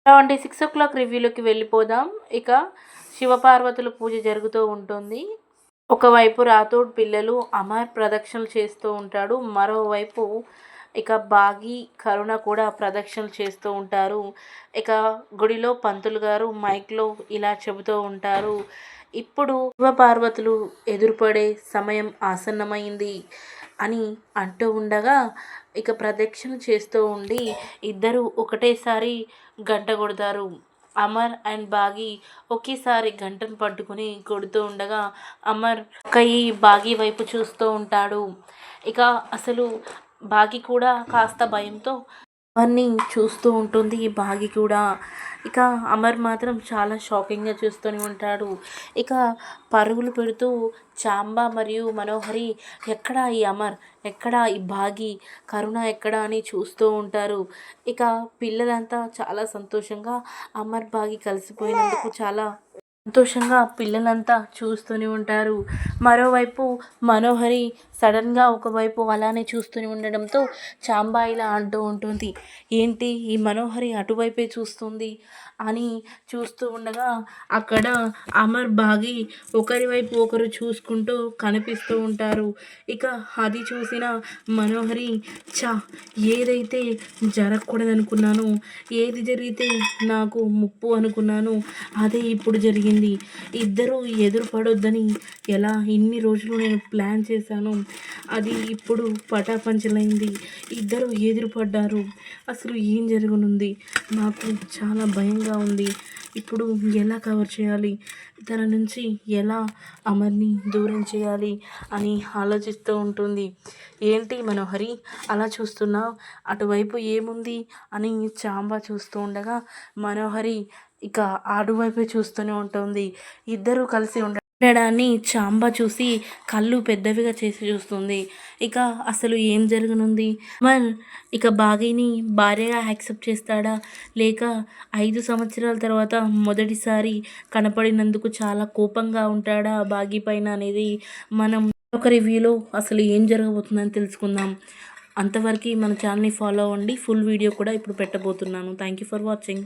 అవండి 6:00 రివ్యూలోకి వెళ్ళిపోదాం. ఇక శివపార్వతుల పూజ జరుగుతూ ఉంటుంది. ఒకవైపు రాథోడ్ పిల్లలు అమర్ ప్రదక్షిణలు చేస్తూ ఉంటాడు. మరోవైపు ఇక బాగి, కరుణ కూడా ప్రదక్షిణలు చేస్తూ ఉంటారు. ఇక గుడిలో పంతులు గారు మైక్‌లో ఇలా చెబుతూ ఉంటారు. ఇప్పుడు శివపార్వతులు ఎదురుపడే సమయం ఆసన్నమైంది అని అంటూ ఉండగా ఇక ప్రదక్షిణ చేస్తూ ఉండి ఇద్దరు ఒకటేసారి గంట కొడతారు. అమర్ అండ్ బాగి ఒకేసారి గంటను పట్టుకుని కొడుతూ ఉండగా అమర్ కయ్యి బాగి వైపు చూస్తూ ఉంటాడు. ఇక అసలు బాగి కూడా కాస్త భయంతో అమర్‌ని చూస్తూ ఉంటుంది బాగి కూడా. ఇక అమర్ మాత్రం చాలా షాకింగ్‌గా చూస్తూనే ఉంటాడు. ఇక పరుగులు పెడుతూ చాంబ మరియు మనోహరి ఎక్కడా ఈ అమర్? ఎక్కడా ఈ బాగి? కరుణ ఎక్కడా? అని చూస్తూ ఉంటారు. ఇక పిల్లలంతా చాలా సంతోషంగా అమర్, బాగి కలిసిపోయినందుకు చాలా సంతోషంగా పిల్లలంతా చూస్తూనే ఉంటారు. మరోవైపు మనోహరి సడన్‌గా ఒకవైపు అలానే చూస్తూనే ఉండడంతో చాంబా ఇలా అంటూ ఉంటుంది. ఏంటి ఈ మనోహరి అటువైపే చూస్తుంది అని చూస్తూ ఉండగా అక్కడ అమర్, బాగి ఒకరి వైపు ఒకరు చూసుకుంటూ కనిపిస్తూ ఉంటారు. ఇక అది చూసిన మనోహరి ఛ! ఏదైతే జరగకూడదనుకున్నానో, ఏది జరిగితే నాకు ముప్పు అనుకున్నానో అదే ఇప్పుడు జరిగింది. ఇద్దరూ ఎదురు పడొద్దని ఎలా ఇన్ని రోజులు నేను ప్లాన్ చేశానో అది ఇప్పుడు పటాపంచలైంది. ఇద్దరు ఎదురు పడ్డారు. అసలు ఏం జరగనుంది? నాకు చాలా భయంగా ఉంది. ఇప్పుడు ఎలా కవర్ చేయాలి? తన నుంచి ఎలా అమర్‌ని దూరం చేయాలి అని ఆలోచిస్తూ ఉంటుంది. ఏంటి మనోహరి అలా చూస్తున్నావు? అటువైపు ఏముంది అని చాంబ చూస్తూ ఉండగా మనోహరి ఇక అటువైపే చూస్తూనే ఉంటుంది. ఇద్దరూ కలిసి ఉండడాన్ని చాంబ చూసి కళ్ళు పెద్దవిగా చేసి చూస్తుంది. ఇక అసలు ఏం జరగనుంది? అమర్ ఇక బాగిని భార్యగా యాక్సెప్ట్ చేస్తాడా? లేక 5 సంవత్సరాల తర్వాత మొదటిసారి కనపడినందుకు చాలా కోపంగా ఉంటాడా బాగి పైన అనేది మనం ఒక రివ్యూలో అసలు ఏం జరగబోతుందని తెలుసుకుందాం. అంతవరకు మన ఛానల్‌ని ఫాలో అవ్వండి. ఫుల్ వీడియో కూడా ఇప్పుడు పెట్టబోతున్నాను. Thank you for watching.